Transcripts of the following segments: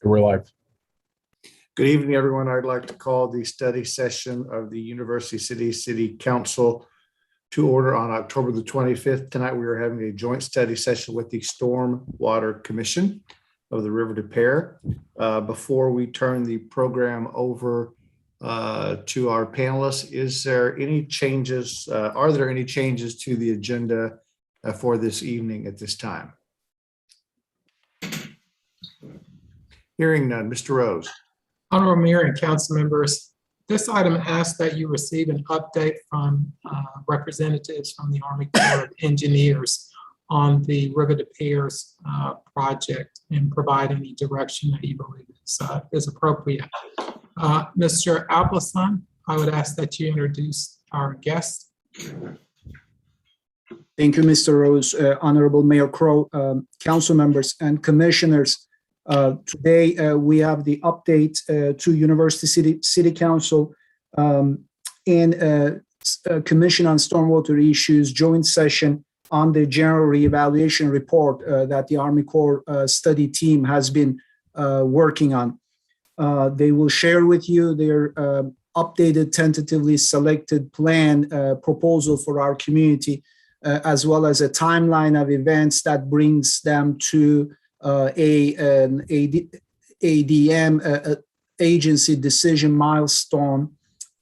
we're live. Good evening, everyone. I'd like to call the study session of the University City Council to order on October the 25th. Tonight, we are having a joint study session with the Stormwater Commission of the River des Peres. Before we turn the program over to our panelists, is there any changes? Are there any changes to the agenda for this evening at this time? Hearing none. Mr. Rose. Honorable Mayor and council members, this item asks that you receive an update from representatives from the Army Corps of Engineers on the River des Peres project and provide any direction that you believe is appropriate. Mr. Appleson, I would ask that you introduce our guest. Thank you, Mr. Rose. Honorable Mayor Crow, council members and commissioners. Today, we have the update to University City Council and Commission on Stormwater Issues joint session on the general reevaluation report that the Army Corps study team has been working on. They will share with you their updated, tentatively selected plan proposal for our community, as well as a timeline of events that brings them to an ADM agency decision milestone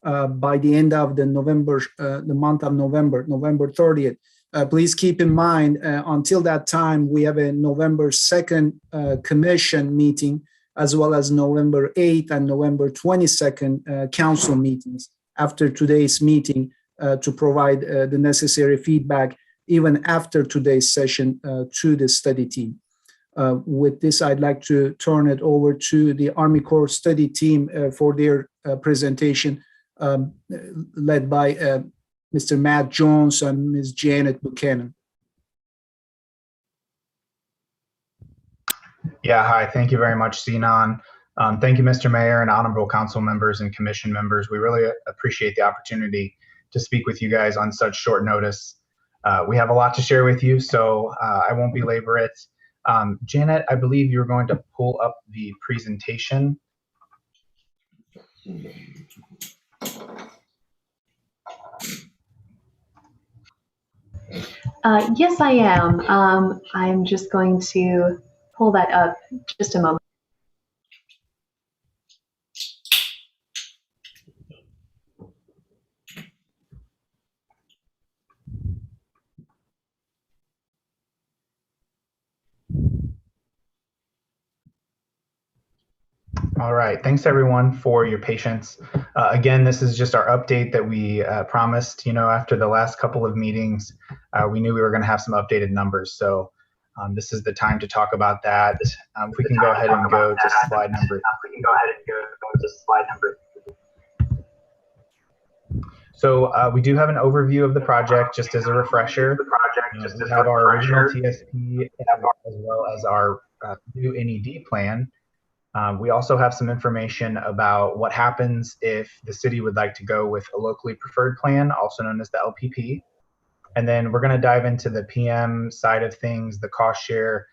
by the end of the month of November 30th. Please keep in mind, until that time, we have a November 2nd commission meeting, as well as November 8th and November 22nd council meetings after today's meeting to provide the necessary feedback, even after today's session, to the study team. With this, I'd like to turn it over to the Army Corps study team for their presentation, led by Mr. Matt Jones and Ms. Janet Buchanan. Yeah, hi. Thank you very much, Sinan. Thank you, Mr. Mayor and honorable council members and commission members. We really appreciate the opportunity to speak with you guys on such short notice. We have a lot to share with you, so I won't belabor it. Janet, I believe you're going to pull up the presentation. Yes, I am. I'm just going to pull that up just a moment. All right, thanks everyone for your patience. Again, this is just our update that we promised. You know, after the last couple of meetings, we knew we were going to have some updated numbers. So this is the time to talk about that. If we can go ahead and go to slide number. So we do have an overview of the project, just as a refresher. We have our original TSP as well as our new NED plan. We also have some information about what happens if the city would like to go with a locally preferred plan, also known as the LPP. And then we're going to dive into the PM side of things, the cost share,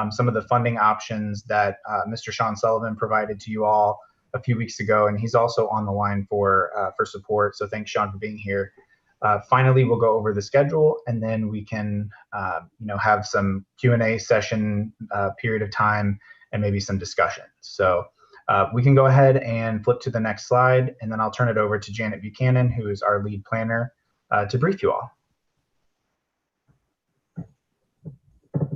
some of the funding options that Mr. Sean Sullivan provided to you all a few weeks ago, and he's also on the line for support. So thanks, Sean, for being here. Finally, we'll go over the schedule, and then we can have some Q&A session period of time, and maybe some discussion. So we can go ahead and flip to the next slide, and then I'll turn it over to Janet Buchanan, who is our lead planner, to brief you all.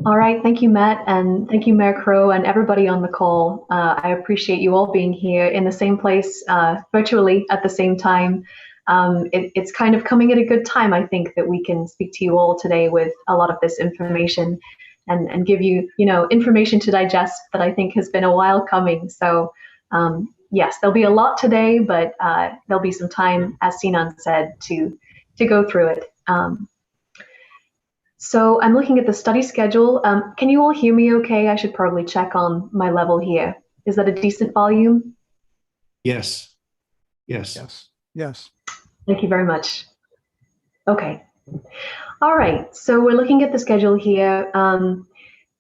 All right, thank you, Matt, and thank you, Mayor Crow, and everybody on the call. I appreciate you all being here in the same place, virtually at the same time. It's kind of coming at a good time, I think, that we can speak to you all today with a lot of this information and give you, information to digest that I think has been a while coming. So yes, there'll be a lot today, but there'll be some time, as Sinan said, to go through it. So I'm looking at the study schedule. Can you all hear me okay? I should probably check on my level here. Is that a decent volume? Yes. Yes. Yes. Yes. Thank you very much. Okay. All right. So we're looking at the schedule here.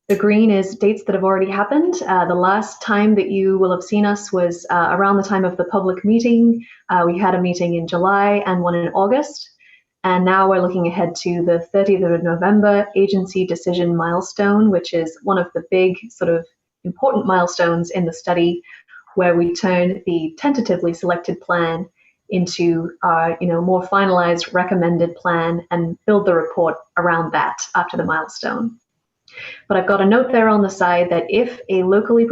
The green is dates that have already happened. The last time that you will have seen us was around the time of the public meeting. We had a meeting in July and one in August. And now we're looking ahead to the 30th of November agency decision milestone, which is one of the big sort of important milestones in the study, where we turn the tentatively selected plan into our more finalized recommended plan and build the report around that after the milestone. But I've got a note there on the side that if a locally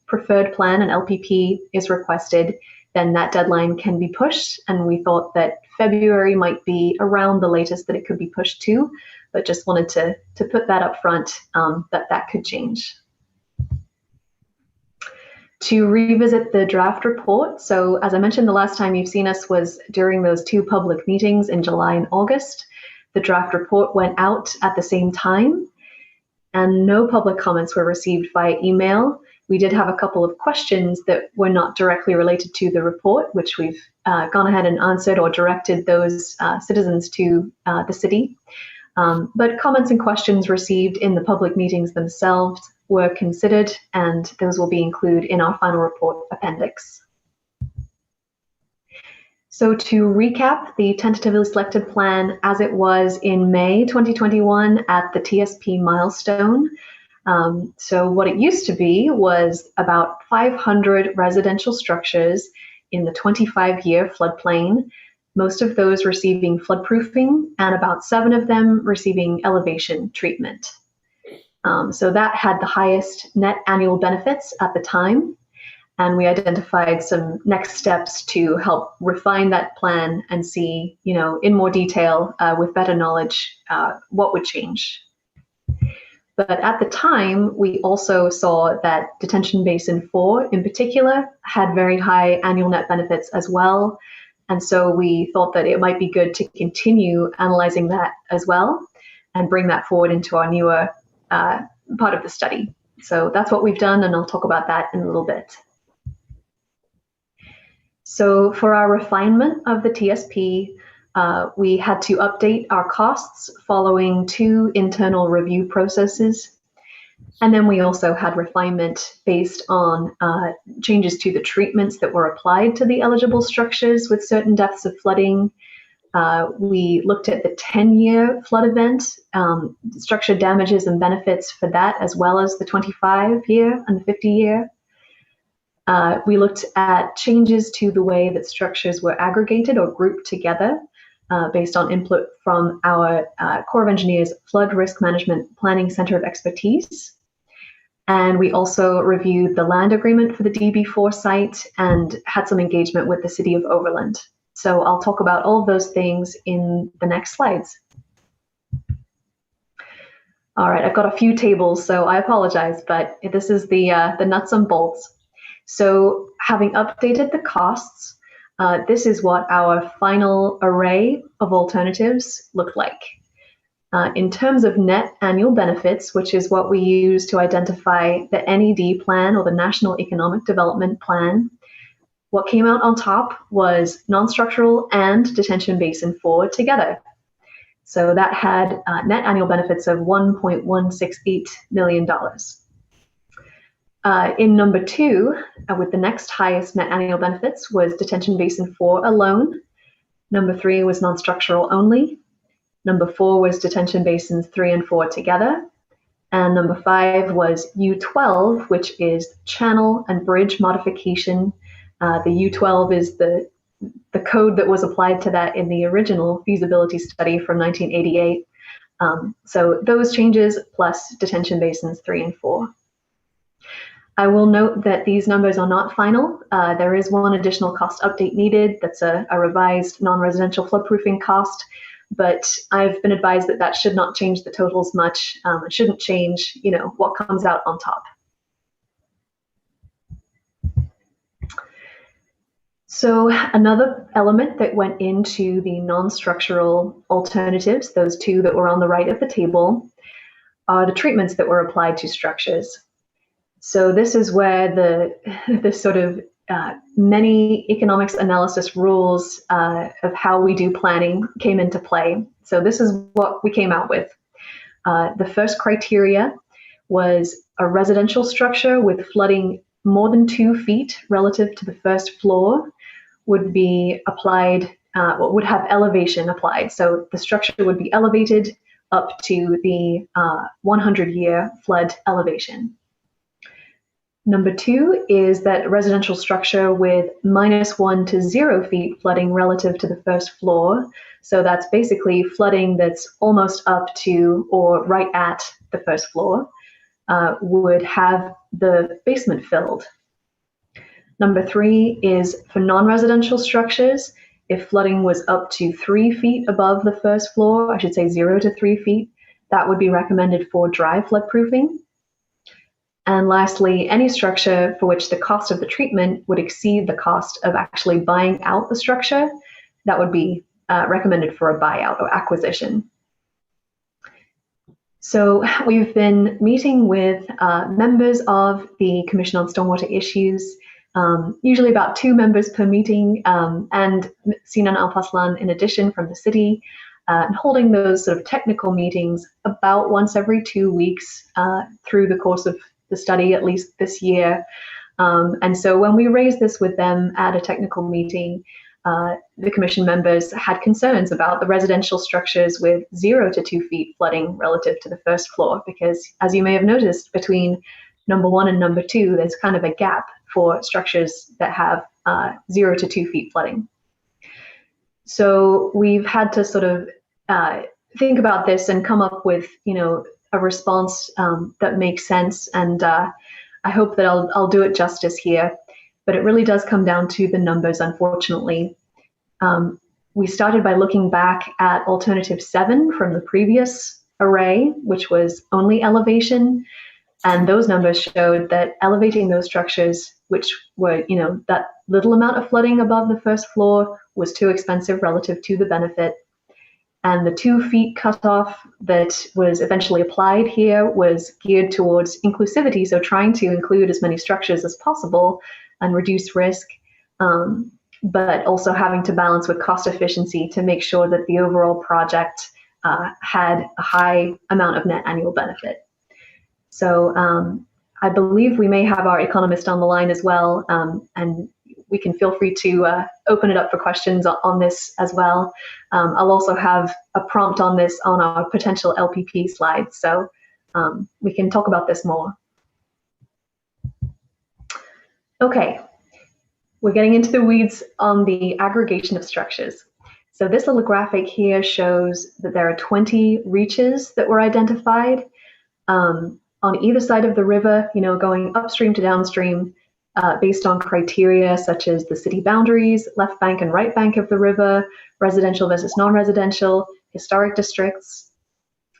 preferred plan, an LPP, is requested, then that deadline can be pushed. And we thought that February might be around the latest that it could be pushed to, but just wanted to put that up front, that could change. To revisit the draft report, so as I mentioned, the last time you've seen us was during those two public meetings in July and August. The draft report went out at the same time, and no public comments were received via email. We did have a couple of questions that were not directly related to the report, which we've gone ahead and answered or directed those citizens to the city. But comments and questions received in the public meetings themselves were considered, and those will be included in our final report appendix. So to recap the tentatively selected plan as it was in May 2021 at the TSP milestone. So what it used to be was about 500 residential structures in the 25-year floodplain, most of those receiving floodproofing and about 7 of them receiving elevation treatment. So that had the highest net annual benefits at the time. And we identified some next steps to help refine that plan and see, in more detail with better knowledge, what would change. But at the time, we also saw that Detention Basin 4 in particular had very high annual net benefits as well. And so we thought that it might be good to continue analyzing that as well and bring that forward into our newer part of the study. So that's what we've done, and I'll talk about that in a little bit. So for our refinement of the TSP, we had to update our costs following 2 internal review processes. And then we also had refinement based on changes to the treatments that were applied to the eligible structures with certain depths of flooding. We looked at the 10-year flood event, structure damages and benefits for that, as well as the 25-year and the 50-year. We looked at changes to the way that structures were aggregated or grouped together based on input from our Corps of Engineers Flood Risk Management Planning Center of Expertise. And we also reviewed the land agreement for the DB4 site and had some engagement with the City of Overland. So I'll talk about all of those things in the next slides. All right, I've got a few tables, so I apologize, but this is the nuts and bolts. So having updated the costs, this is what our final array of alternatives look like. In terms of net annual benefits, which is what we use to identify the NED plan or the National Economic Development Plan, what came out on top was Nonstructural and Detention Basin 4 together. So that had net annual benefits of $1.168 million. In number 2, with the next highest net annual benefits, was Detention Basin 4 alone. Number 3 was Nonstructural only. Number 4 was Detention Basins 3 and 4 together. And number 5 was U12, which is channel and bridge modification. The U12 is the code that was applied to that in the original feasibility study from 1988. So those changes plus Detention Basins 3 and 4. I will note that these numbers are not final. There is one additional cost update needed. That's a revised non-residential floodproofing cost, but I've been advised that that should not change the totals much. It shouldn't change, what comes out on top. So another element that went into the non-structural alternatives, those 2 that were on the right of the table, are the treatments that were applied to structures. So this is where the sort of many economics analysis rules of how we do planning came into play. So this is what we came out with. The first criteria was a residential structure with flooding more than 2 feet relative to the first floor would be applied, would have elevation applied. So the structure would be elevated up to the 100-year flood elevation. Number 2 is that a residential structure with -1 to 0 feet flooding relative to the first floor. So that's basically flooding that's almost up to or right at the first floor, would have the basement filled. Number 3 is for non-residential structures. If flooding was up to 3 feet above the first floor, I should say 0 to 3 feet, that would be recommended for dry floodproofing. And lastly, any structure for which the cost of the treatment would exceed the cost of actually buying out the structure, that would be recommended for a buyout or acquisition. So we've been meeting with members of the Commission on Stormwater Issues, usually about 2 members per meeting, and Sinan Alpaslan in addition from the city, and holding those sort of technical meetings about once every 2 weeks through the course of the study, at least this year. And so when we raised this with them at a technical meeting, the commission members had concerns about the residential structures with 0 to 2 feet flooding relative to the first floor, because as you may have noticed, between number 1 and number 2, there's kind of a gap for structures that have 0 to 2 feet flooding. So we've had to sort of think about this and come up with, a response that makes sense. And I hope that I'll do it justice here, but it really does come down to the numbers, unfortunately. We started by looking back at alternative 7 from the previous array, which was only elevation. And those numbers showed that elevating those structures, which were, that little amount of flooding above the first floor, was too expensive relative to the benefit. And the 2 feet cutoff that was eventually applied here was geared towards inclusivity, so trying to include as many structures as possible and reduce risk, but also having to balance with cost efficiency to make sure that the overall project had a high amount of net annual benefit. So I believe we may have our economist on the line as well, and we can feel free to open it up for questions on this as well. I'll also have a prompt on this on our potential LPP slides, so we can talk about this more. Okay, we're getting into the weeds on the aggregation of structures. So this little graphic here shows that there are 20 reaches that were identified on either side of the river, going upstream to downstream, based on criteria such as the city boundaries, left bank and right bank of the river, residential versus non-residential, historic districts.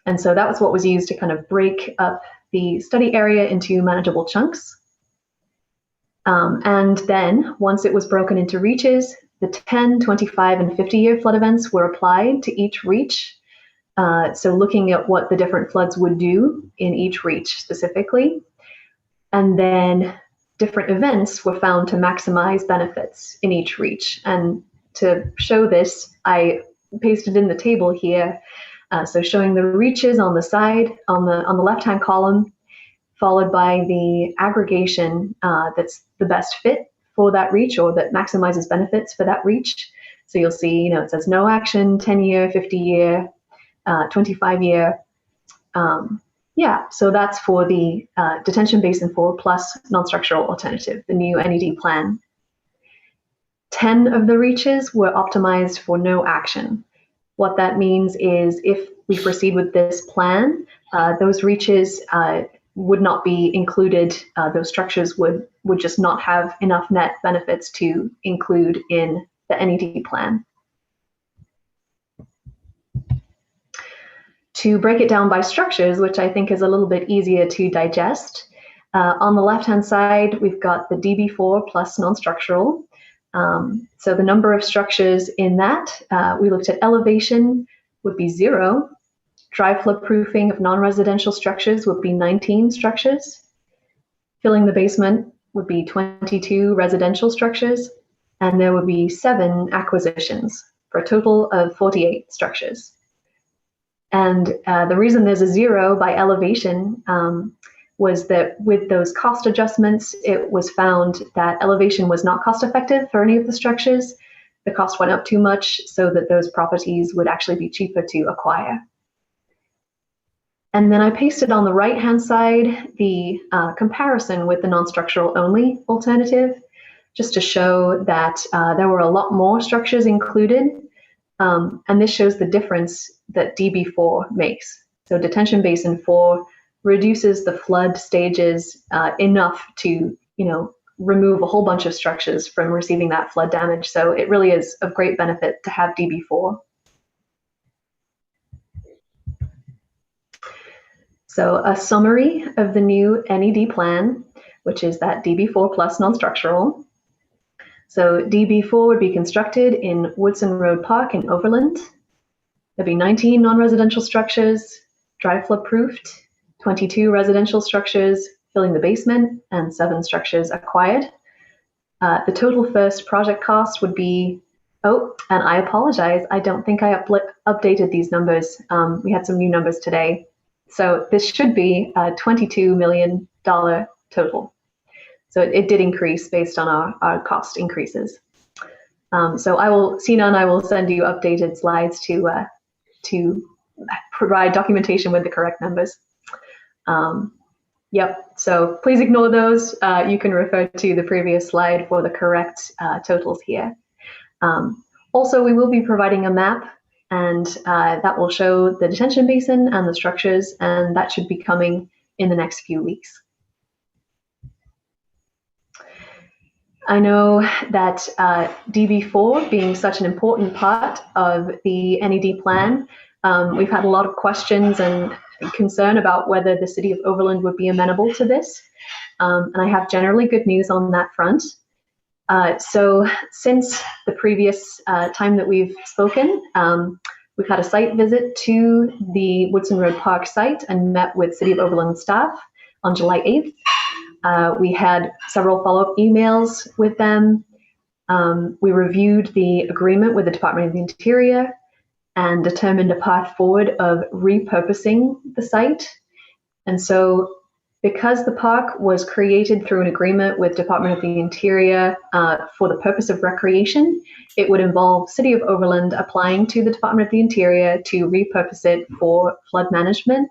And so that was what was used to kind of break up the study area into manageable chunks. And then once it was broken into reaches, the 10, 25, and 50-year flood events were applied to each reach. So looking at what the different floods would do in each reach specifically. And then different events were found to maximize benefits in each reach. And to show this, I pasted in the table here. So showing the reaches on the side, on the left-hand column, followed by the aggregation that's the best fit for that reach or that maximizes benefits for that reach. So you'll see, it says no action, 10-year, 50-year, 25-year. Yeah, so that's for the detention basin 4 plus non-structural alternative, the new NED plan. 10 of the reaches were optimized for no action. What that means is if we proceed with this plan, those reaches would not be included. Those structures would just not have enough net benefits to include in the NED plan. To break it down by structures, which I think is a little bit easier to digest, on the left-hand side, we've got the DB4 plus non-structural. So the number of structures in that, we looked at elevation would be 0. Dry floodproofing of non-residential structures would be 19 structures. Filling the basement would be 22 residential structures. And there would be 7 acquisitions for a total of 48 structures. And the reason there's a 0 by elevation was that with those cost adjustments, it was found that elevation was not cost effective for any of the structures. The cost went up too much so that those properties would actually be cheaper to acquire. And then I pasted on the right-hand side the comparison with the non-structural only alternative, just to show that there were a lot more structures included. And this shows the difference that DB4 makes. So detention basin 4 reduces the flood stages enough to, remove a whole bunch of structures from receiving that flood damage. So it really is of great benefit to have DB4. So a summary of the new NED plan, which is that DB4 plus non-structural. So DB4 would be constructed in Woodson Road Park in Overland. There'd be 19 non-residential structures, dry flood proofed, 22 residential structures filling the basement, and 7 structures acquired. The total first project cost would be, and I apologize, I don't think I updated these numbers. We had some new numbers today. So this should be a $22 million total. So it did increase based on our cost increases. So Sina and I will send you updated slides to provide documentation with the correct numbers. Yep, so please ignore those. You can refer to the previous slide for the correct totals here. Also, we will be providing a map, and that will show the detention basin and the structures, and that should be coming in the next few weeks. I know that DB4 being such an important part of the NED plan, we've had a lot of questions and concern about whether the City of Overland would be amenable to this. And I have generally good news on that front. So since the previous time that we've spoken, we've had a site visit to the Woodson Road Park site and met with City of Overland staff on July 8th. We had several follow-up emails with them. We reviewed the agreement with the Department of the Interior and determined a path forward of repurposing the site. And so because the park was created through an agreement with Department of the Interior for the purpose of recreation, it would involve City of Overland applying to the Department of the Interior to repurpose it for flood management,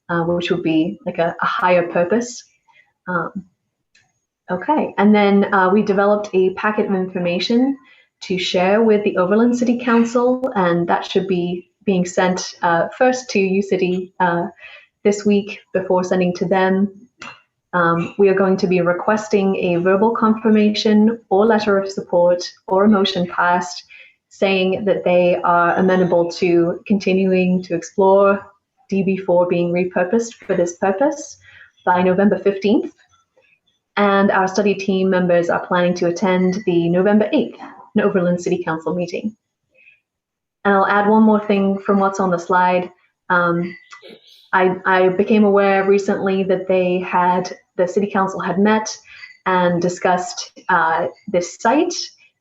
which would be like a higher purpose. Okay, and then we developed a packet of information to share with the Overland City Council, and that should be being sent first to UCity this week before sending to them. We are going to be requesting a verbal confirmation or letter of support or a motion passed saying that they are amenable to continuing to explore DB4 being repurposed for this purpose by November 15th. And our study team members are planning to attend the November 8th Overland City Council meeting. And I'll add one more thing from what's on the slide. I became aware recently that the City Council had met and discussed this site,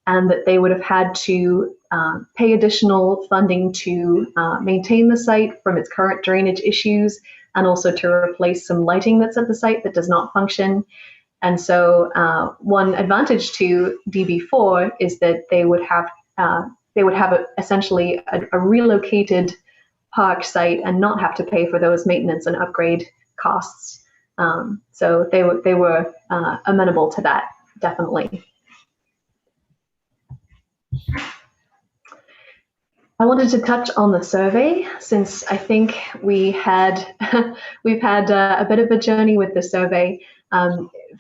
and that they would have had to pay additional funding to maintain the site from its current drainage issues, and also to replace some lighting that's at the site that does not function. And so one advantage to DB4 is that they would have essentially a relocated park site and not have to pay for those maintenance and upgrade costs. So they were amenable to that, definitely. I wanted to touch on the survey, since I think we've had a bit of a journey with the survey,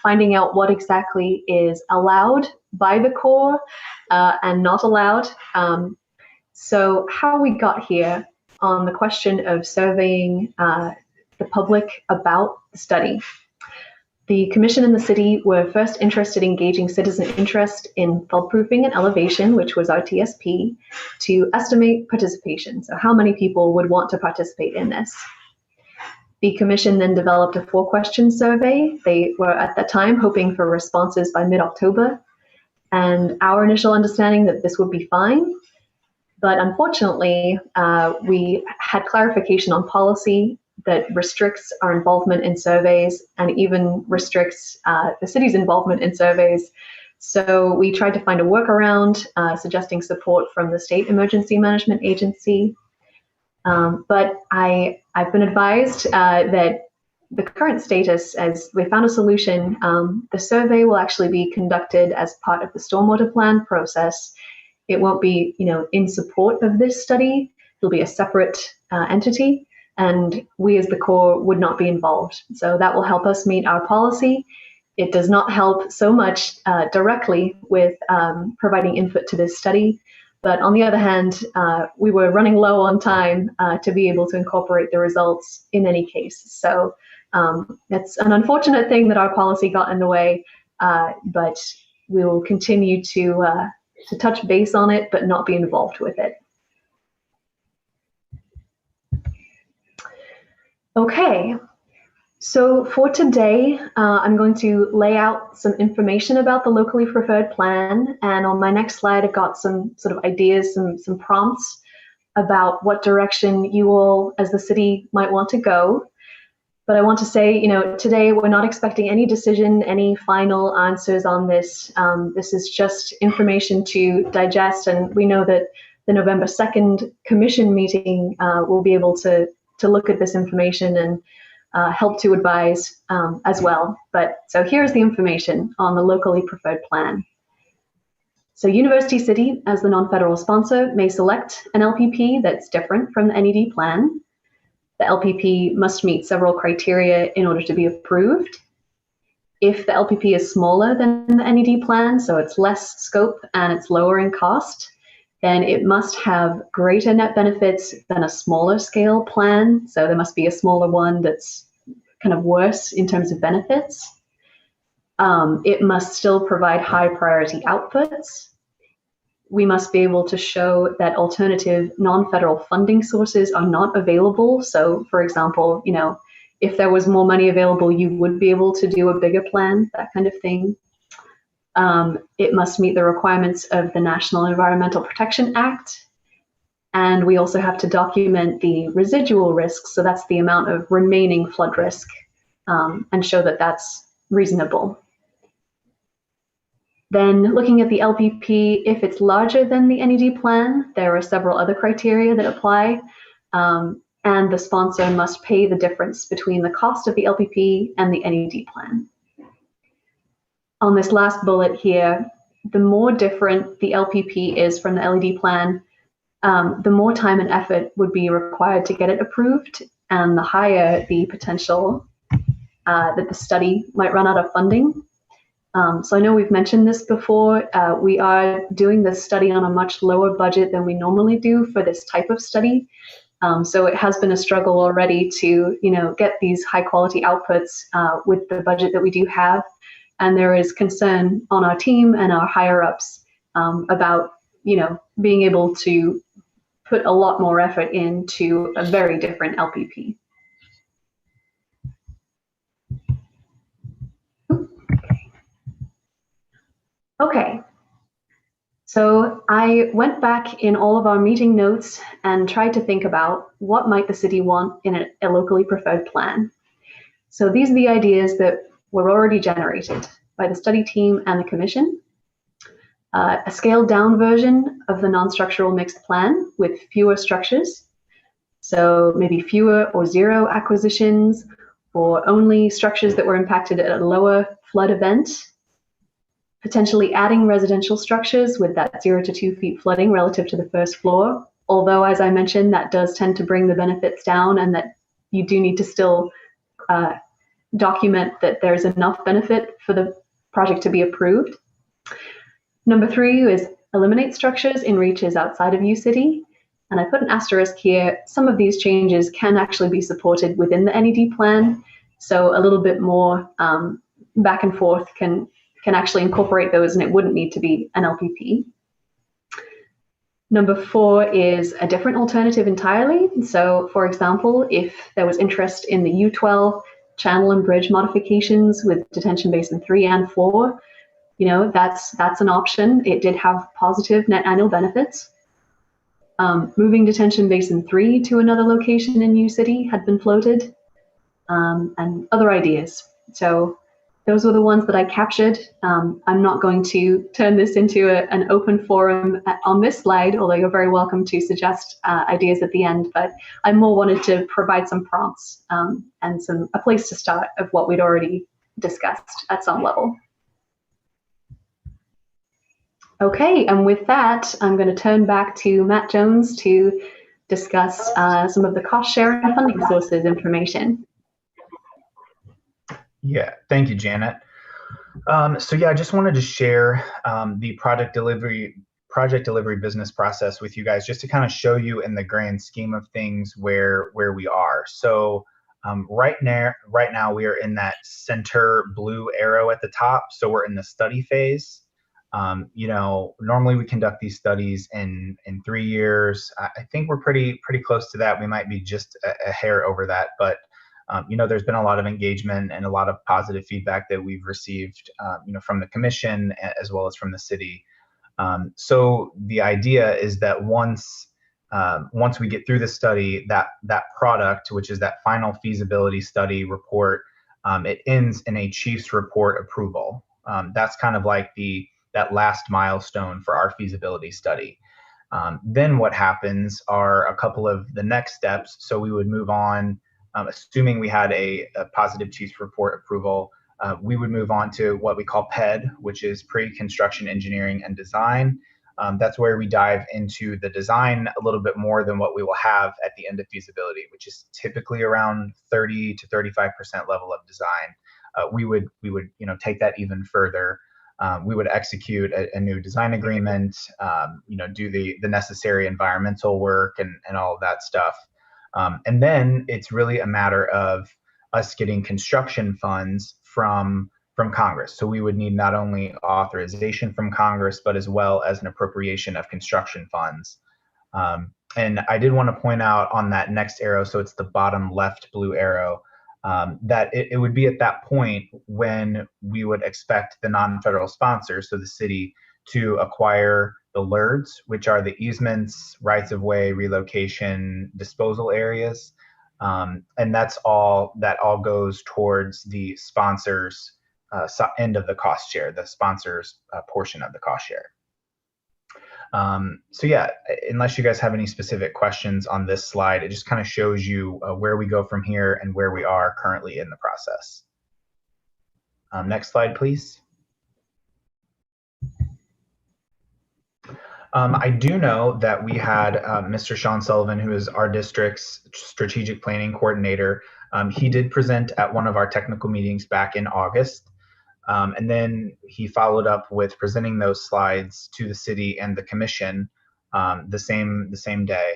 finding out what exactly is allowed by the Corps and not allowed. So how we got here on the question of surveying the public about the study. The Commission and the City were first interested in gauging citizen interest in flood-proofing and elevation, which was our TSP, to estimate participation. So how many people would want to participate in this? The Commission then developed a 4-question survey. They were at that time hoping for responses by mid-October, and our initial understanding that this would be fine. But unfortunately, we had clarification on policy that restricts our involvement in surveys and even restricts the city's involvement in surveys. So we tried to find a workaround, suggesting support from the State Emergency Management Agency. But I've been advised that the current status, as we found a solution, the survey will actually be conducted as part of the stormwater plan process. It won't be, in support of this study. It'll be a separate entity, and we as the Corps would not be involved. So that will help us meet our policy. It does not help so much directly with providing input to this study. But on the other hand, we were running low on time to be able to incorporate the results in any case. So it's an unfortunate thing that our policy got in the way, but we will continue to touch base on it, but not be involved with it. Okay, so for today, I'm going to lay out some information about the locally preferred plan. And on my next slide, I've got some sort of ideas, some prompts about what direction you all as the city might want to go. But I want to say, today we're not expecting any decision, any final answers on this. This is just information to digest. And we know that the November 2nd commission meeting will be able to look at this information and help to advise as well. But so here's the information on the locally preferred plan. So University City, as the non-federal sponsor, may select an LPP that's different from the NED plan. The LPP must meet several criteria in order to be approved. If the LPP is smaller than the NED plan, so it's less scope and it's lower in cost, then it must have greater net benefits than a smaller scale plan. So there must be a smaller one that's kind of worse in terms of benefits. It must still provide high priority outputs. We must be able to show that alternative non-federal funding sources are not available. So for example, if there was more money available, you would be able to do a bigger plan, that kind of thing. It must meet the requirements of the National Environmental Protection Act. And we also have to document the residual risks. So that's the amount of remaining flood risk, and show that that's reasonable. Then looking at the LPP, if it's larger than the NED plan, there are several other criteria that apply. And the sponsor must pay the difference between the cost of the LPP and the NED plan. On this last bullet here, the more different the LPP is from the LED plan, the more time and effort would be required to get it approved, and the higher the potential that the study might run out of funding. So I know we've mentioned this before. We are doing this study on a much lower budget than we normally do for this type of study. So it has been a struggle already to, get these high quality outputs with the budget that we do have. And there is concern on our team and our higher ups about, being able to put a lot more effort into a very different LPP. Okay, so I went back in all of our meeting notes and tried to think about what might the city want in a locally preferred plan. So these are the ideas that were already generated by the study team and the commission. A scaled down version of the non-structural mixed plan with fewer structures. So maybe fewer or zero acquisitions, or only structures that were impacted at a lower flood event. Potentially adding residential structures with that 0 to 2 feet flooding relative to the first floor. Although, as I mentioned, that does tend to bring the benefits down, and that you do need to still document that there's enough benefit for the project to be approved. Number 3 is eliminate structures in reaches outside of UCity. And I put an asterisk here. Some of these changes can actually be supported within the NED plan. So a little bit more back and forth can actually incorporate those, and it wouldn't need to be an LPP. Number 4 is a different alternative entirely. So for example, if there was interest in the U12 channel and bridge modifications with detention basin 3 and 4, that's an option. It did have positive net annual benefits. Moving detention basin 3 to another location in New City had been floated, and other ideas. So those were the ones that I captured. I'm not going to turn this into an open forum on this slide, although you're very welcome to suggest ideas at the end, but I more wanted to provide some prompts and a place to start of what we'd already discussed at some level. Okay, and with that, I'm going to turn back to Matt Jones to discuss some of the cost sharing funding sources information. Yeah, thank you, Janet. So yeah, I just wanted to share the project delivery business process with you guys, just to kind of show you in the grand scheme of things where we are. So right now we are in that center blue arrow at the top. So we're in the study phase. Normally we conduct these studies in 3 years. I think we're pretty close to that. We might be just a hair over that, but there's been a lot of engagement and a lot of positive feedback that we've received, from the commission as well as from the city. So the idea is that once we get through the study, that product, which is that final feasibility study report, it ends in a chief's report approval. That's kind of like that last milestone for our feasibility study. Then what happens are a couple of the next steps. So we would move on. Assuming we had a positive chief's report approval, we would move on to what we call PED, which is pre-construction engineering and design. That's where we dive into the design a little bit more than what we will have at the end of feasibility, which is typically around 30 to 35% level of design. We would take that even further. We would execute a new design agreement, do the necessary environmental work and all of that stuff. And then it's really a matter of us getting construction funds from Congress. So we would need not only authorization from Congress, but as well as an appropriation of construction funds. And I did want to point out on that next arrow, so it's the bottom left blue arrow, that it would be at that point when we would expect the non-federal sponsors, so the city, to acquire the LERDs, which are the easements, rights of way, relocation, disposal areas. And that all goes towards the sponsors' end of the cost share, the sponsors' portion of the cost share. So yeah, unless you guys have any specific questions on this slide, it just kind of shows you where we go from here and where we are currently in the process. Next slide, please. I do know that we had Mr. Sean Sullivan, who is our district's strategic planning coordinator. He did present at one of our technical meetings back in August. And then he followed up with presenting those slides to the city and the commission the same day.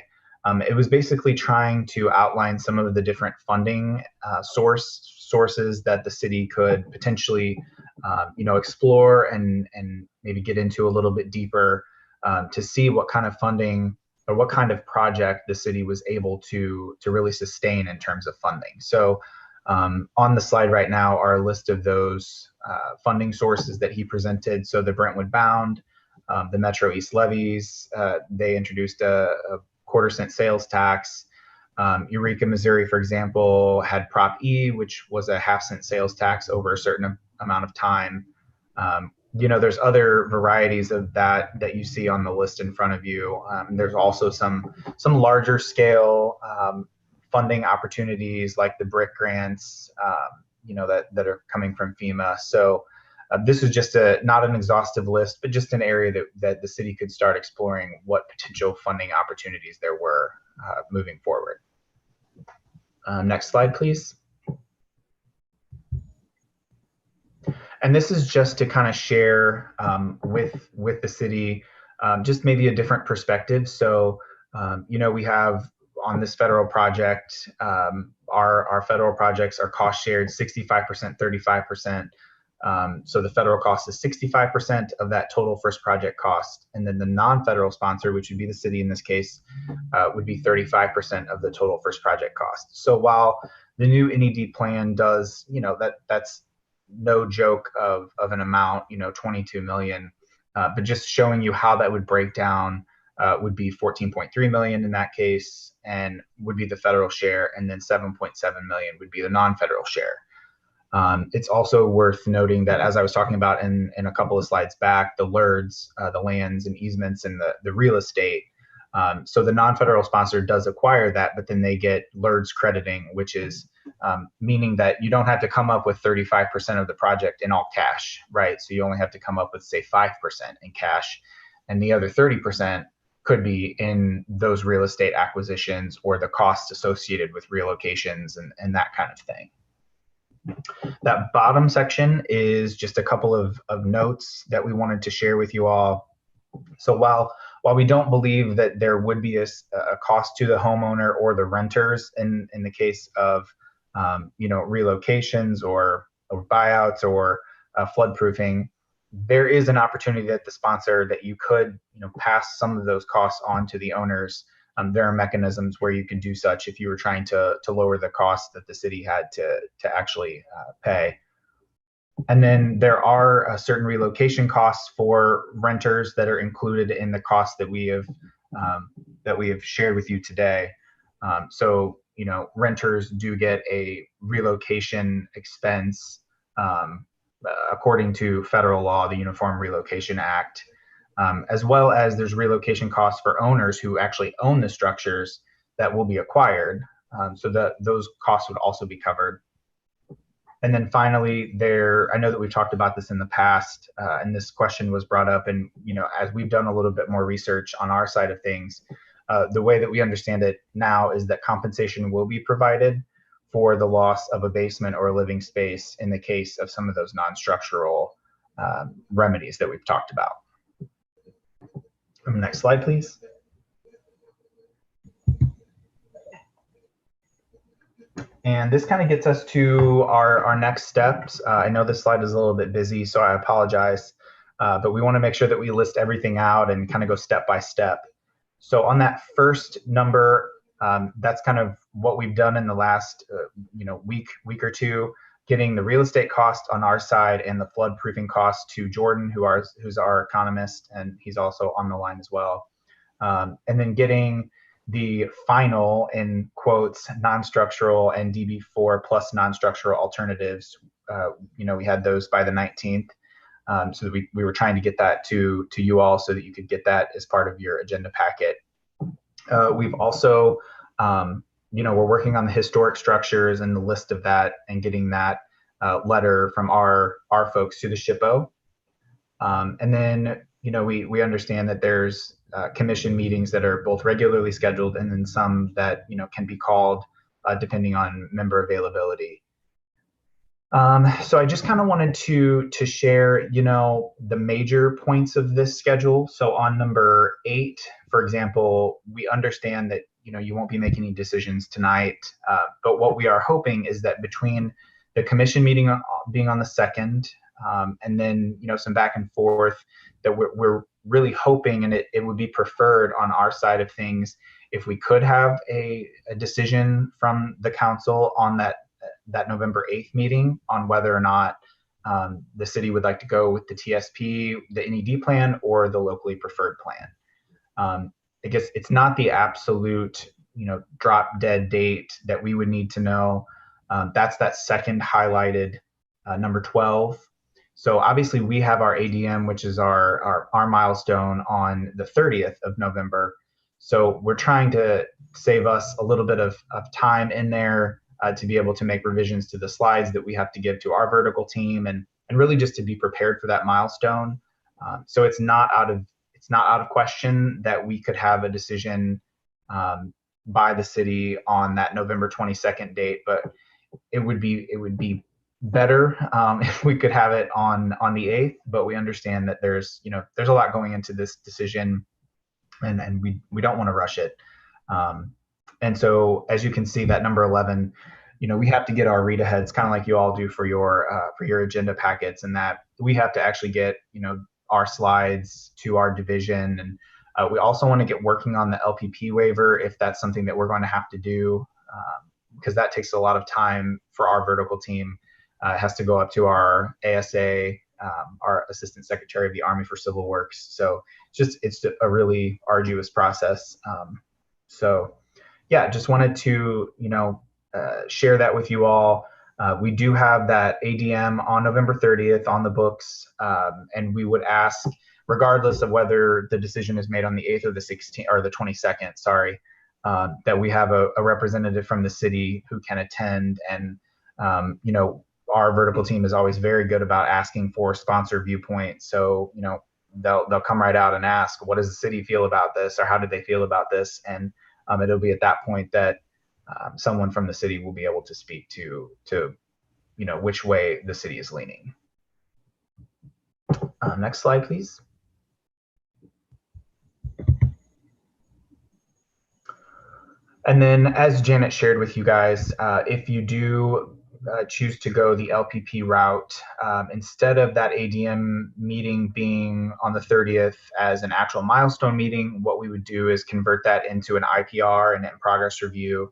It was basically trying to outline some of the different funding sources that the city could potentially explore and maybe get into a little bit deeper to see what kind of funding or what kind of project the city was able to really sustain in terms of funding. So on the slide right now are a list of those funding sources that he presented. So the Brentwood Bound, the Metro East levies, they introduced a quarter-cent sales tax. Eureka, Missouri, for example, had Prop E, which was a half-cent sales tax over a certain amount of time. There's other varieties of that you see on the list in front of you. There's also some larger scale funding opportunities like the BRIC grants, that are coming from FEMA. So this is just not an exhaustive list, but just an area that the city could start exploring what potential funding opportunities there were moving forward. Next slide, please. And this is just to kind of share with the city just maybe a different perspective. So, we have on this federal project, our federal projects are cost shared 65%, 35%. So the federal cost is 65% of that total first project cost. And then the non-federal sponsor, which would be the city in this case, would be 35% of the total first project cost. So while the new NED plan does, that's no joke of an amount, 22 million, but just showing you how that would break down would be 14.3 million in that case, and would be the federal share, and then 7.7 million would be the non-federal share. It's also worth noting that, as I was talking about in a couple of slides back, the LERDs, the lands and easements and the real estate. So the non-federal sponsor does acquire that, but then they get LERDs crediting, which is meaning that you don't have to come up with 35% of the project in all cash, right? So you only have to come up with, say, 5% in cash, and the other 30% could be in those real estate acquisitions or the costs associated with relocations and that kind of thing. That bottom section is just a couple of notes that we wanted to share with you all. So while we don't believe that there would be a cost to the homeowner or the renters in the case of relocations or buyouts or floodproofing, there is an opportunity at the sponsor that you could pass some of those costs on to the owners. There are mechanisms where you can do such if you were trying to lower the costs that the city had to actually pay. And then there are certain relocation costs for renters that are included in the costs that we have shared with you today. So renters do get a relocation expense according to federal law, the Uniform Relocation Act. As well as there's relocation costs for owners who actually own the structures that will be acquired. So those costs would also be covered. And then finally, I know that we've talked about this in the past, and this question was brought up, and as we've done a little bit more research on our side of things, the way that we understand it now is that compensation will be provided for the loss of a basement or a living space in the case of some of those non-structural remedies that we've talked about. Next slide, please. And this kind of gets us to our next steps. I know this slide is a little bit busy, so I apologize, but we want to make sure that we list everything out and kind of go step by step. So on that first number, that's kind of what we've done in the last week or two, getting the real estate cost on our side and the flood proofing cost to Jordan, who's our economist, and he's also on the line as well. And then getting the final, in quotes, non-structural and DB4 plus non-structural alternatives. We had those by the 19th. So that we were trying to get that to you all so that you could get that as part of your agenda packet. We've also, we're working on the historic structures and the list of that and getting that letter from our folks to the SHPO. And then, we understand that there's commission meetings that are both regularly scheduled and then some that, can be called depending on member availability. So I just kind of wanted to share, the major points of this schedule. So on number 8, for example, we understand that, you won't be making any decisions tonight, but what we are hoping is that between the commission meeting being on the 2nd, and then, some back and forth, that we're really hoping, and it would be preferred on our side of things, if we could have a decision from the council on that November 8th meeting on whether or not the city would like to go with the TSP, the NED plan, or the locally preferred plan. I guess it's not the absolute, drop dead date that we would need to know. That's that second highlighted number 12. So obviously we have our ADM, which is our milestone on the 30th of November. So we're trying to save us a little bit of time in there to be able to make revisions to the slides that we have to give to our vertical team and really just to be prepared for that milestone. So it's not out of question that we could have a decision by the city on that November 22nd date, but it would be better if we could have it on the 8th, but we understand that there's a lot going into this decision and we don't want to rush it. And so as you can see, that number 11, we have to get our read aheads, kind of like you all do for your agenda packets, and that we have to actually get, our slides to our division. And we also want to get working on the LPP waiver if that's something that we're going to have to do, because that takes a lot of time for our vertical team. It has to go up to our ASA our Assistant Secretary of the Army for Civil Works. So it's a really arduous process. So yeah, just wanted to, share that with you all. We do have that ADM on November 30th on the books, and we would ask, regardless of whether the decision is made on the 8th or the 16th or the 22nd, sorry, that we have a representative from the city who can attend. And our vertical team is always very good about asking for sponsor viewpoint. So they'll come right out and ask, what does the city feel about this, or how did they feel about this? And it'll be at that point that someone from the city will be able to speak to which way the city is leaning. Next slide, please. And then, as Janet shared with you guys, if you do choose to go the LPP route, instead of that ADM meeting being on the 30th as an actual milestone meeting, what we would do is convert that into an IPR, an in-progress review,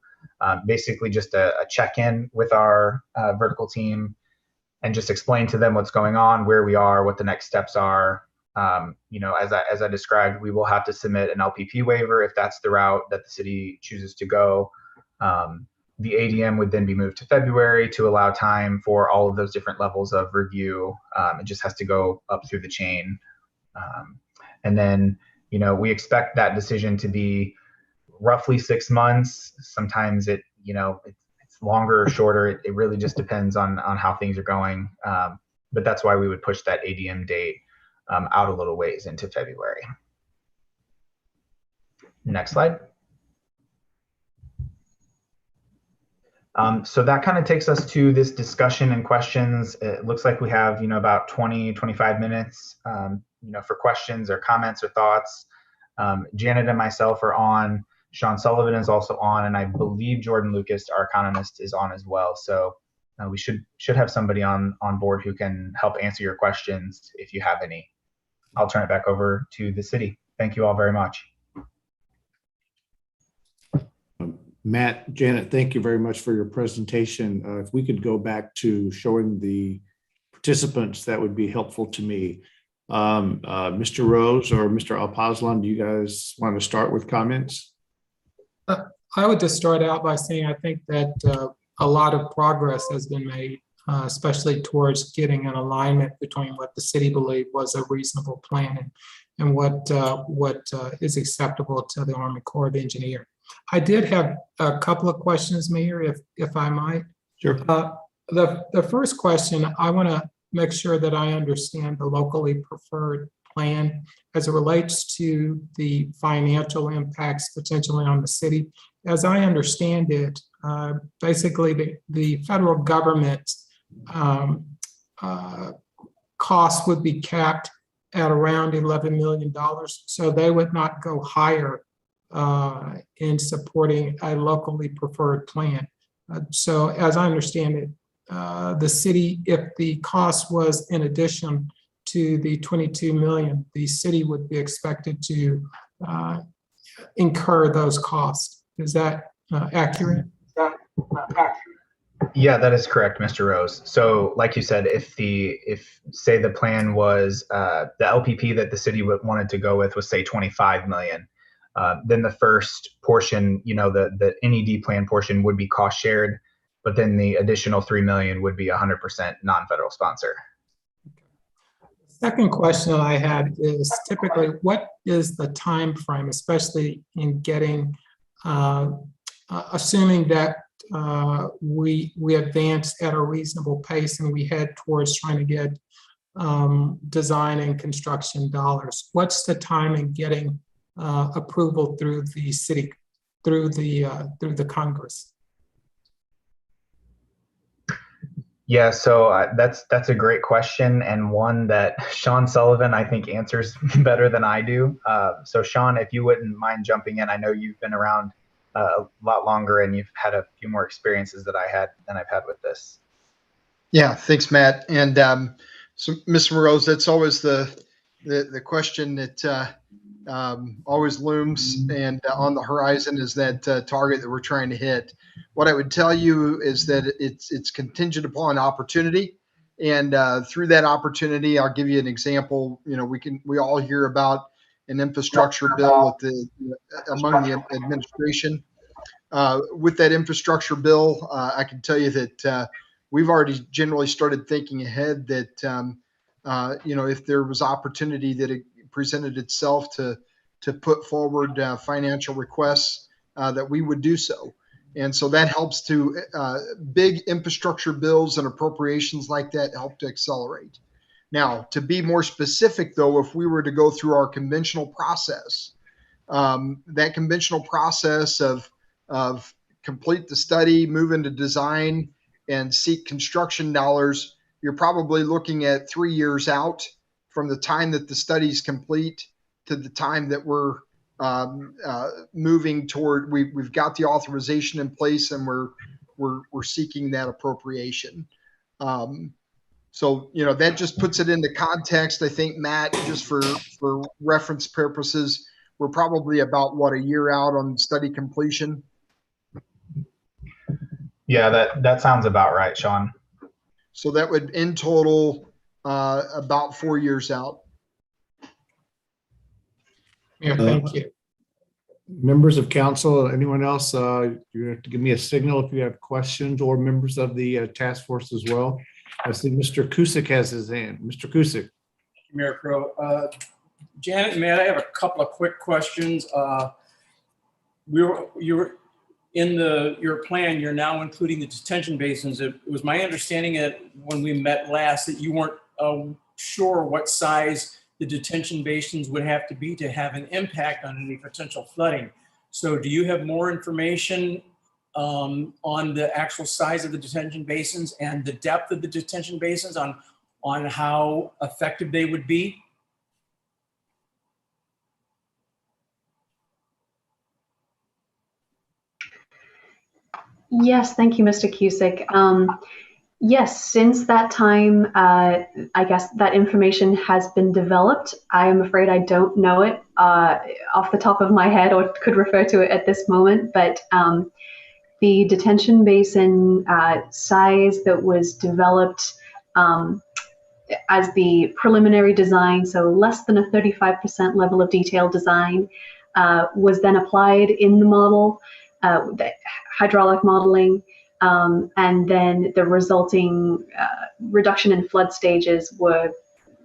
basically just a check-in with our vertical team, and just explain to them what's going on, where we are, what the next steps are. As I described, we will have to submit an LPP waiver if that's the route that the city chooses to go. The ADM would then be moved to February to allow time for all of those different levels of review. It just has to go up through the chain. And then, we expect that decision to be roughly 6 months. Sometimes it's longer or shorter. It really just depends on how things are going. But that's why we would push that ADM date out a little ways into February. Next slide. So that kind of takes us to this discussion and questions. It looks like we have, about 25 minutes, for questions or comments or thoughts. Janet and myself are on. Sean Sullivan is also on, and I believe Jordan Lucas, our economist, is on as well. So we should have somebody on board who can help answer your questions if you have any. I'll turn it back over to the city. Thank you all very much. Matt, Janet, thank you very much for your presentation. If we could go back to showing the participants, that would be helpful to me. Mr. Rose or Mr. Alpazlan, do you guys want to start with comments? I would just start out by saying I think that a lot of progress has been made, especially towards getting an alignment between what the city believed was a reasonable plan and what is acceptable to the Army Corps of Engineers. I did have a couple of questions, Mayor, if I might. Sure. The first question, I want to make sure that I understand the locally preferred plan as it relates to the financial impacts potentially on the city. As I understand it, basically the federal government costs would be capped at around $11 million. So they would not go higher in supporting a locally preferred plan. So as I understand it, the city, if the cost was in addition to the 22 million, the city would be expected to incur those costs. Is that accurate? Yeah, that is correct, Mr. Rose. So like you said, if say the plan was the LPP that the city wanted to go with was say 25 million, then the first portion, the NED plan portion would be cost shared, but then the additional 3 million would be 100% non-federal sponsor. Second question that I had is typically what is the time frame, especially in getting, assuming that we advance at a reasonable pace and we head towards trying to get design and construction dollars. What's the time in getting approval through the city, through the Congress? Yeah, so that's a great question, and one that Sean Sullivan, I think, answers better than I do. So Sean, if you wouldn't mind jumping in, I know you've been around a lot longer and you've had a few more experiences than I've had with this. Yeah, thanks, Matt. And so, Mr. Rose, that's always the question that always looms and on the horizon is that target that we're trying to hit. What I would tell you is that it's contingent upon opportunity. And through that opportunity, I'll give you an example. We all hear about an infrastructure bill among the administration. With that infrastructure bill, I can tell you that we've already generally started thinking ahead that, if there was opportunity that it presented itself to put forward financial requests, that we would do so. And so that helps to big infrastructure bills and appropriations like that help to accelerate. Now, to be more specific, though, if we were to go through our conventional process, that conventional process of complete the study, move into design, and seek construction dollars, you're probably looking at 3 years out from the time that the study is complete to the time that we're moving toward. We've got the authorization in place, and we're seeking that appropriation. So that just puts it into context. I think, Matt, just for reference purposes, we're probably about a year out on study completion. Yeah, that sounds about right, Sean. So that would, in total, about 4 years out. Yeah, thank you. Members of council, anyone else, you have to give me a signal if you have questions, or members of the task force as well. I see Mr. Kusick has his hand. Mr. Kusick. Mayor Crow. Janet and Matt, I have a couple of quick questions. You're in your plan, you're now including the detention basins. It was my understanding that when we met last that you weren't sure what size the detention basins would have to be to have an impact on any potential flooding. So do you have more information on the actual size of the detention basins and the depth of the detention basins on how effective they would be? Yes, thank you, Mr. Cusick. Yes, since that time, I guess that information has been developed. I am afraid I don't know it off the top of my head, or could refer to it at this moment, but the detention basin size that was developed as the preliminary design, so less than a 35% level of detail design, was then applied in the model, the hydraulic modeling, and then the resulting reduction in flood stages were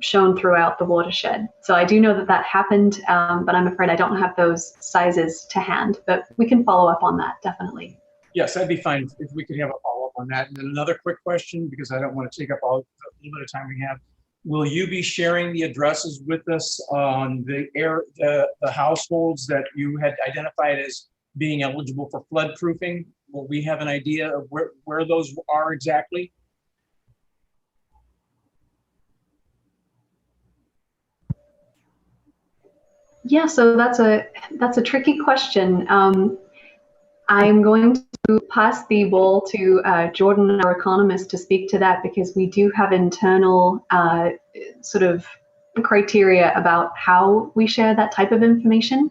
shown throughout the watershed. So I do know that that happened, but I'm afraid I don't have those sizes to hand, but we can follow up on that, definitely. Yes, that'd be fine if we could have a follow-up on that. And then another quick question, because I don't want to take up all the little bit of time we have. Will you be sharing the addresses with us on the households that you had identified as being eligible for flood proofing? Will we have an idea of where those are exactly? Yeah, so that's a tricky question. I'm going to pass the ball to Jordan, our economist, to speak to that, because we do have internal sort of criteria about how we share that type of information.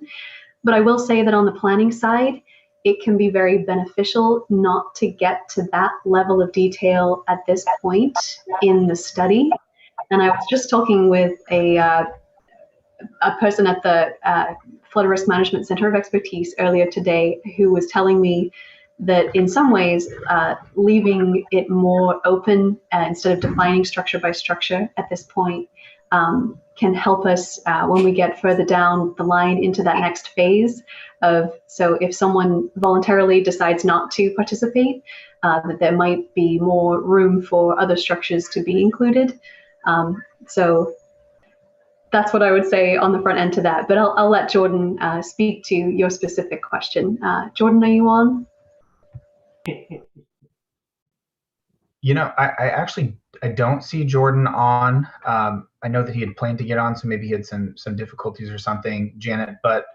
But I will say that on the planning side, it can be very beneficial not to get to that level of detail at this point in the study. And I was just talking with a person at the Flood Risk Management Center of Expertise earlier today, who was telling me that in some ways, leaving it more open instead of defining structure by structure at this point can help us when we get further down the line into that next phase of, so if someone voluntarily decides not to participate, that there might be more room for other structures to be included. So that's what I would say on the front end to that, but I'll let Jordan speak to your specific question. Jordan, are you on? I don't see Jordan on. I know that he had planned to get on, so maybe he had some difficulties or something, Janet, but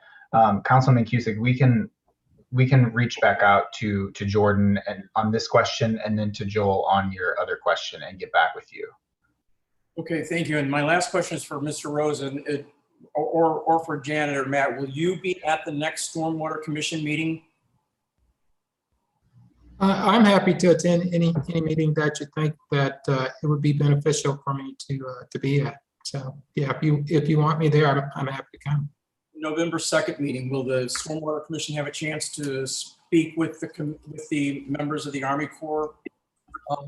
Councilman Cusick, we can reach back out to Jordan and on this question, and then to Joel on your other question, and get back with you. Okay, thank you. And my last question is for Mr. Rosen, or for Janet or Matt. Will you be at the next Stormwater Commission meeting? I'm happy to attend any meeting that you think that it would be beneficial for me to be at. So yeah, if you want me there, I'm happy to come. November 2nd meeting, will the Stormwater Commission have a chance to speak with the members of the Army Corps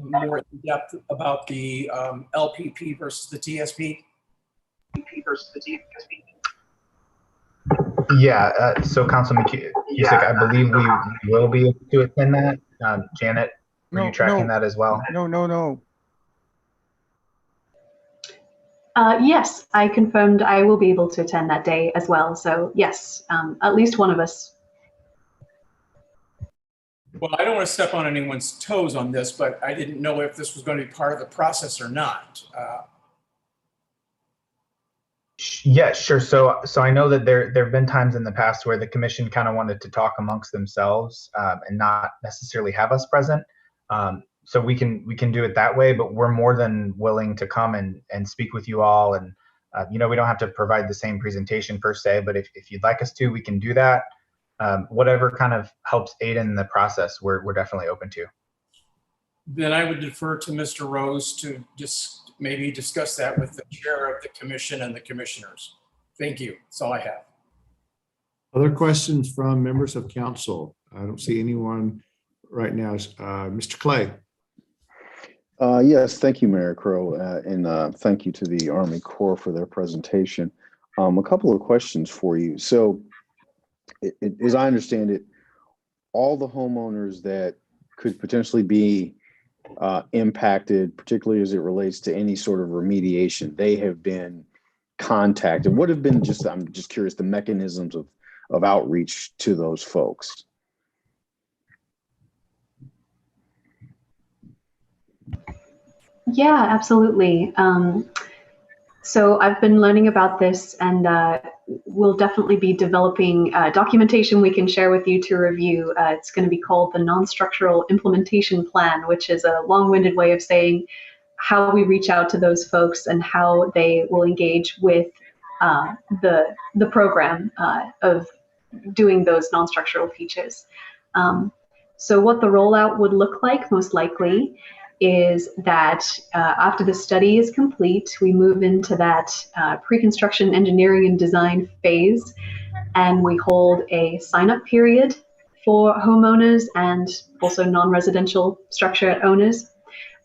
more in depth about the LPP versus the TSP? Yeah, so Councilman Cusick, I believe we will be able to attend that. Janet, were you tracking that as well? No. Yes, I confirmed I will be able to attend that day as well. So yes, at least one of us. Well, I don't want to step on anyone's toes on this, but I didn't know if this was going to be part of the process or not. Yeah, sure. So I know that there have been times in the past where the commission kind of wanted to talk amongst themselves and not necessarily have us present. So we can do it that way, but we're more than willing to come and speak with you all. And we don't have to provide the same presentation per se, but if you'd like us to, we can do that. Whatever kind of helps aid in the process, we're definitely open to. Then I would defer to Mr. Rose to just maybe discuss that with the chair of the commission and the commissioners. Thank you. That's all I have. Other questions from members of council? I don't see anyone right now. Mr. Clay. Yes, thank you, Mayor Crow, and thank you to the Army Corps for their presentation. A couple of questions for you. So, as I understand it, all the homeowners that could potentially be impacted, particularly as it relates to any sort of remediation, they have been contacted. What have been I'm just curious, the mechanisms of outreach to those folks? Yeah, absolutely. So I've been learning about this, and we'll definitely be developing documentation we can share with you to review. It's going to be called the Nonstructural Implementation Plan, which is a long-winded way of saying how we reach out to those folks and how they will engage with the program of doing those non-structural features. So what the rollout would look like, most likely, is that after the study is complete, we move into that pre-construction engineering and design phase, and we hold a sign-up period for homeowners and also non-residential structure owners.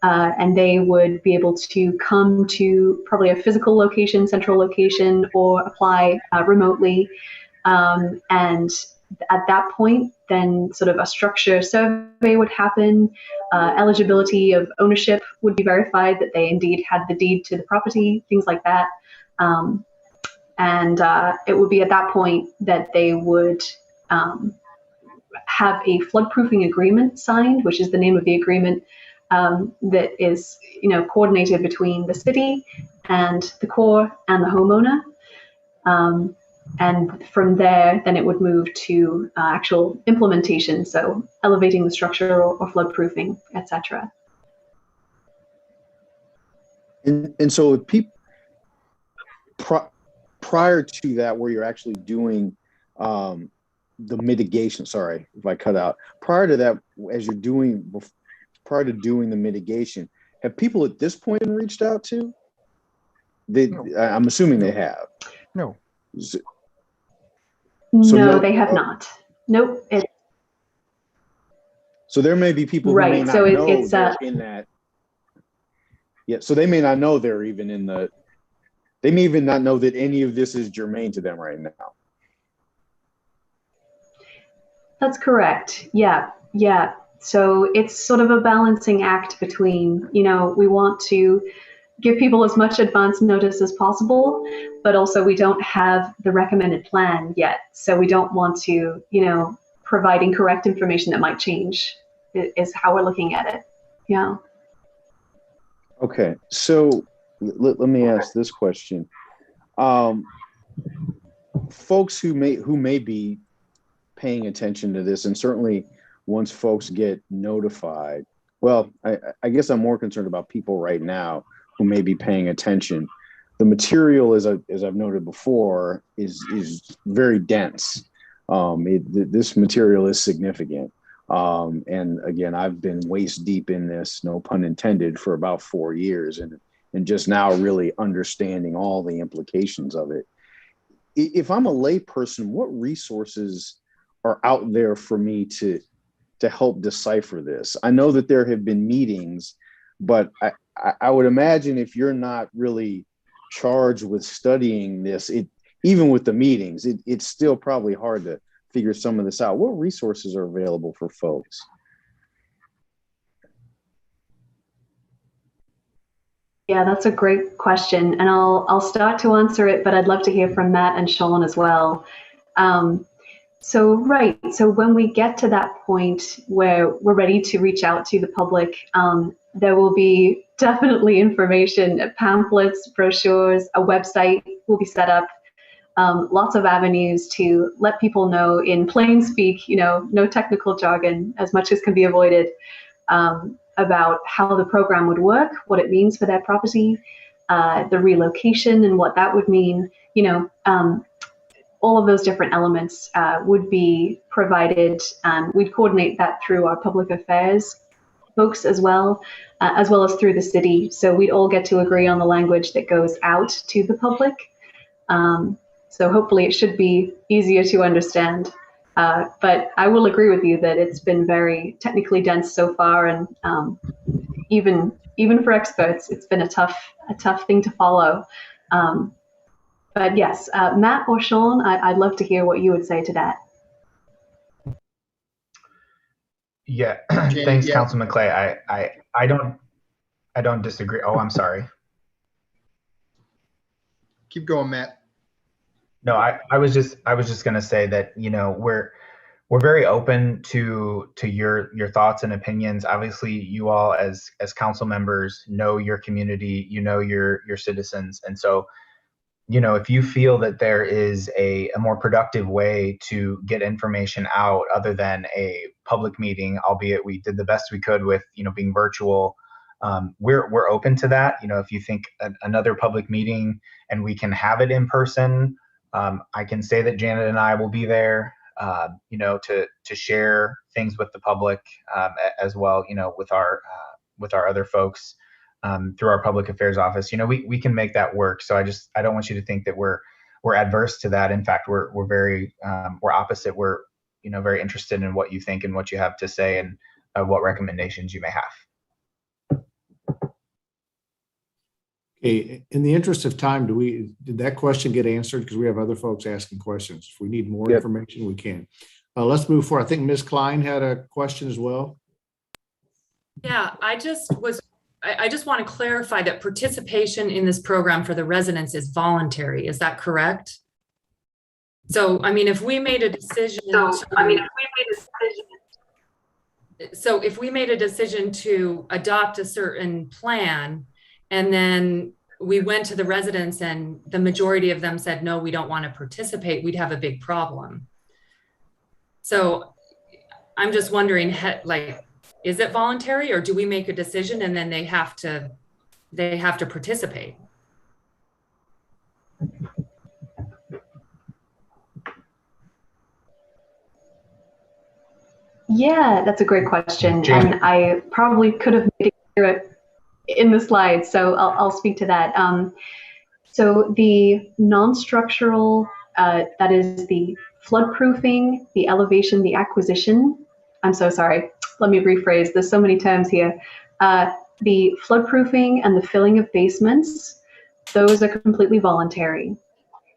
And they would be able to come to probably a physical location, central location, or apply remotely. And at that point, then sort of a structure survey would happen. Eligibility of ownership would be verified, that they indeed had the deed to the property, things like that. And it would be at that point that they would have a floodproofing agreement signed, which is the name of the agreement that is, coordinated between the city and the Corps and the homeowner. And from there, then it would move to actual implementation, so elevating the structure or floodproofing, etc. And so people prior to that, where you're actually doing the mitigation, sorry if I cut out, prior to that, prior to doing the mitigation, have people at this point been reached out to? No. I'm assuming they have. No. No, they have not. Nope. So there may be people who right. may not So know they're in that. Yeah. So they may not know they're even in the. They may even not know that any of this is germane to them right now. That's correct. Yeah. So it's sort of a balancing act between, we want to give people as much advance notice as possible, but also we don't have the recommended plan yet. So we don't want to, provide incorrect information that might change, is how we're looking at it. Yeah. Okay. So let me ask this question. Folks who may be paying attention to this, and certainly once folks get notified, well, I guess I'm more concerned about people right now who may be paying attention. The material, as I've noted before, is very dense. This material is significant. And again, I've been waist deep in this, no pun intended, for about 4 years, and just now really understanding all the implications of it. If I'm a layperson, what resources are out there for me to help decipher this? I know that there have been meetings, but I would imagine if you're not really charged with studying this, even with the meetings, it's still probably hard to figure some of this out. What resources are available for folks? Yeah, that's a great question, and I'll start to answer it, but I'd love to hear from Matt and Sean as well. So when we get to that point where we're ready to reach out to the public, there will be definitely information, pamphlets, brochures, a website will be set up, lots of avenues to let people know in plain speak, no technical jargon, as much as can be avoided, about how the program would work, what it means for their property, the relocation and what that would mean, all of those different elements would be provided, and we'd coordinate that through our public affairs folks as well as through the city. So we'd all get to agree on the language that goes out to the public. So hopefully it should be easier to understand. But I will agree with you that it's been very technically dense so far, and even for experts, it's been a tough thing to follow. But yes, Matt or Sean, I'd love to hear what you would say to that. Yeah, Jane, thanks, yeah. Councilman Clay. I don't disagree. Oh, I'm sorry. Keep going, Matt. No, I was just going to say that, we're very open to your thoughts and opinions. Obviously, you all as council members know your community, your citizens. And so, if you feel that there is a more productive way to get information out other than a public meeting, albeit we did the best we could with, being virtual, we're open to that. If you think another public meeting and we can have it in person, I can say that Janet and I will be there, to share things with the public, as well, with our other folks, through our public affairs office. We can make that work. So I don't want you to think that we're adverse to that. In fact, we're very, we're opposite. We're, very interested in what you think and what you have to say, and what recommendations you may have. Okay, in the interest of time, did that question get answered? Because we have other folks asking questions. If we need more information, we can. Let's move forward. I think Ms. Klein had a question as well. Yeah, I just want to clarify that participation in this program for the residents is voluntary. Is that correct? So, if we made a decision, if we made a decision to adopt a certain plan, and then we went to the residents and the majority of them said, no, we don't want to participate, we'd have a big problem. So I'm just wondering, is it voluntary, or do we make a decision and then they have to participate? Yeah, that's a great question. Jane. And I probably could have made it clear in the slides, so I'll speak to that. So the non-structural, that is the floodproofing, the elevation, the acquisition. I'm so sorry. Let me rephrase. There's so many terms here. The floodproofing and the filling of basements, those are completely voluntary.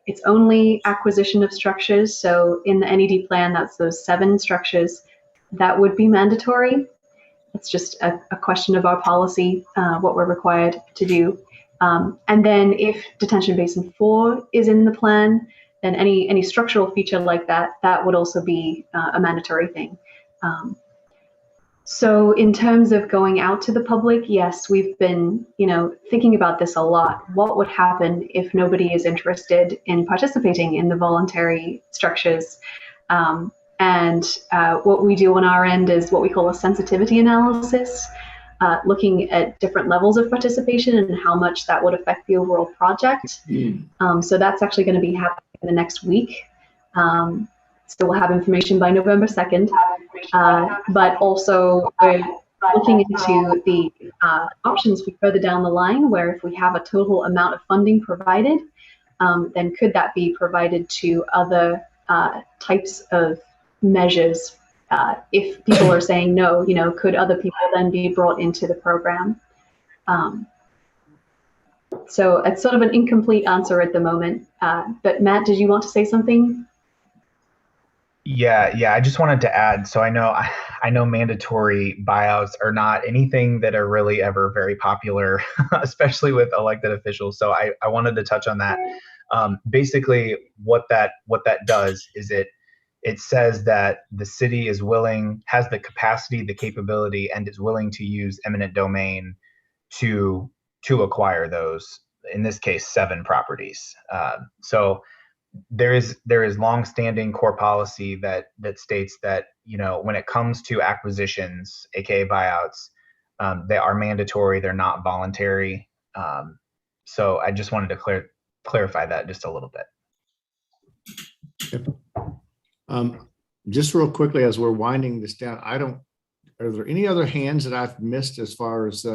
It's only acquisition of structures. So in the NED plan, that's those 7 structures that would be mandatory. It's just a question of our policy, what we're required to do. And then if detention basin 4 is in the plan, then any structural feature like that would also be a mandatory thing. So in terms of going out to the public, yes, we've been, thinking about this a lot. What would happen if nobody is interested in participating in the voluntary structures? And what we do on our end is what we call a sensitivity analysis, looking at different levels of participation and how much that would affect the overall project. So that's actually going to be happening in the next week. So we'll have information by November 2nd. But also we're looking into the options for further down the line, where if we have a total amount of funding provided, then could that be provided to other types of measures? If people are saying no, could other people then be brought into the program? So it's sort of an incomplete answer at the moment. But Matt, did you want to say something? Yeah, I just wanted to add. So I know mandatory buyouts are not anything that are really ever very popular, especially with elected officials. So I wanted to touch on that. Basically, what that does is it says that the city has the capacity, the capability, and is willing to use eminent domain to acquire those. In this case, 7 properties. So there is longstanding core policy that states that when it comes to acquisitions, aka buyouts, they are mandatory. They're not voluntary. So I just wanted to clarify that just a little bit. Just real quickly, as we're winding this down, are there any other hands that I've missed as far as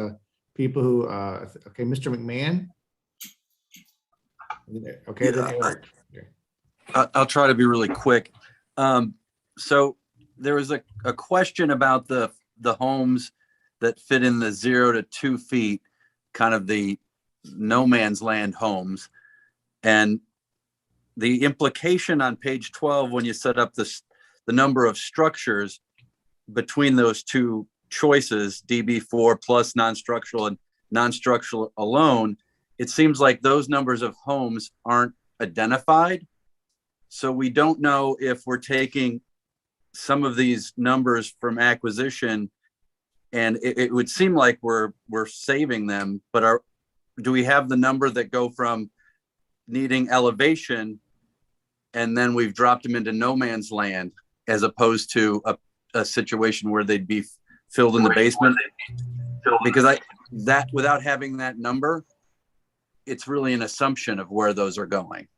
people who, okay, Mr. McMahon? Okay, then Eric. I'll try to be really quick. So there was a question about the homes that fit in the 0 to 2 feet, kind of the no man's land homes. And the implication on page 12, when you set up the number of structures between those two choices, DB4 plus non-structural and non-structural alone, it seems like those numbers of homes aren't identified. So we don't know if we're taking some of these numbers from acquisition, and it would seem like we're saving them, but do we have the number that go from needing elevation and then we've dropped them into no man's land, as opposed to a situation where they'd be filled in the basement? Because without having that number, it's really an assumption of where those are going.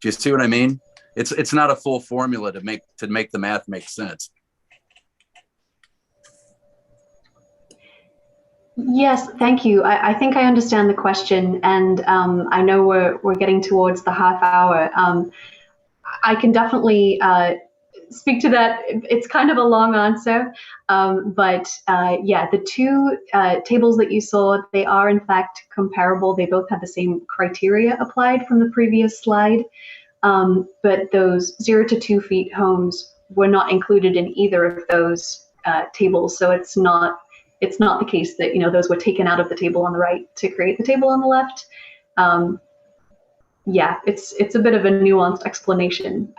Do you see what I mean? It's not a full formula to make the math make sense. Yes, thank you. I think I understand the question, and I know we're getting towards the half hour. I can definitely speak to that. It's kind of a long answer, but yeah, the two tables that you saw, they are in fact comparable. They both have the same criteria applied from the previous slide, but those 0 to 2 feet homes were not included in either of those tables. So it's not the case that those were taken out of the table on the right to create the table on the left. Yeah, it's a bit of a nuanced explanation.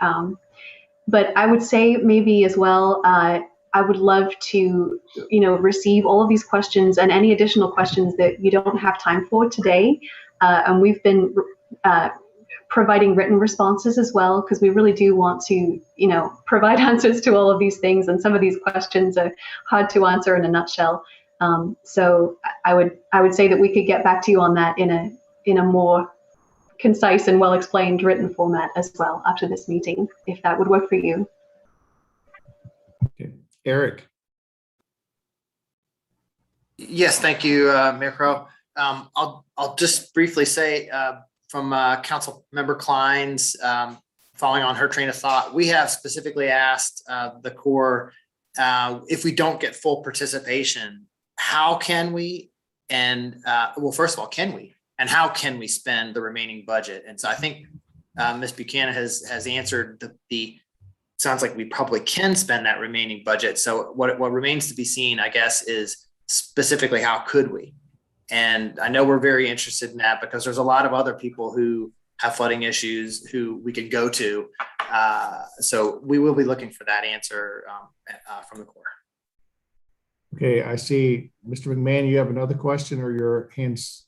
But I would say maybe as well, I would love to, receive all of these questions and any additional questions that you don't have time for today. And we've been providing written responses as well, because we really do want to, provide answers to all of these things. And some of these questions are hard to answer in a nutshell. So I would say that we could get back to you on that in a more concise and well-explained written format as well after this meeting, if that would work for you. Okay. Eric. Yes, thank you, Mayor Crow. I'll just briefly say from Council Member Klein's, following on her train of thought, we have specifically asked the Corps, if we don't get full participation, how can we, and well, first of all, can we? And how can we spend the remaining budget? And so I think Ms. Buchanan has answered sounds like we probably can spend that remaining budget. So what remains to be seen, I guess, is specifically how could we? And I know we're very interested in that because there's a lot of other people who have flooding issues who we could go to. So we will be looking for that answer from the Corps. Okay, I see Mr. McMahon, you have another question or your hands?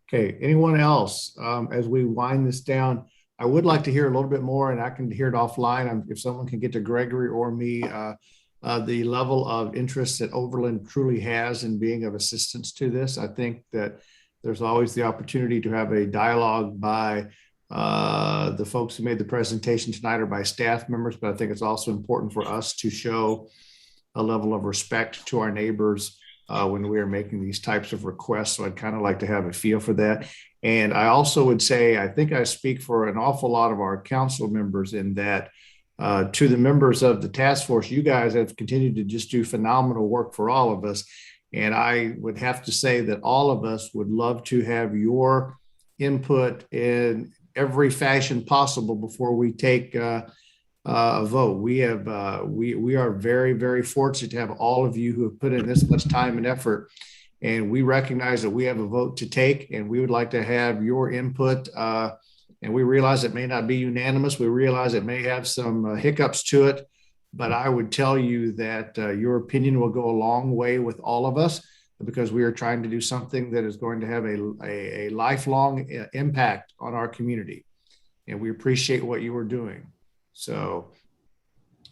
Okay, anyone else? As we wind this down, I would like to hear a little bit more, and I can hear it offline. If someone can get to Gregory or me, the level of interest that Overland truly has in being of assistance to this. I think that there's always the opportunity to have a dialogue by The folks who made the presentation tonight are by staff members, but I think it's also important for us to show a level of respect to our neighbors when we are making these types of requests. So I'd kind of like to have a feel for that. And I also would say, I think I speak for an awful lot of our council members in that to the members of the task force, you guys have continued to just do phenomenal work for all of us. And I would have to say that all of us would love to have your input in every fashion possible before we take a vote. We are very, very fortunate to have all of you who have put in this much time and effort. And we recognize that we have a vote to take, and we would like to have your input. And we realize it may not be unanimous. We realize it may have some hiccups to it, but I would tell you that your opinion will go a long way with all of us, because we are trying to do something that is going to have a lifelong impact on our community. And we appreciate what you are doing. So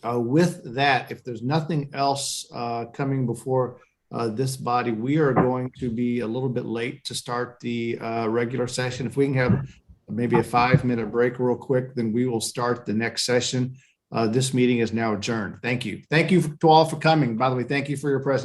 with that, if there's nothing else coming before this body, we are going to be a little bit late to start the regular session. If we can have maybe a 5-minute break real quick, then we will start the next session. This meeting is now adjourned. Thank you. Thank you to all for coming. By the way, thank you for your presence.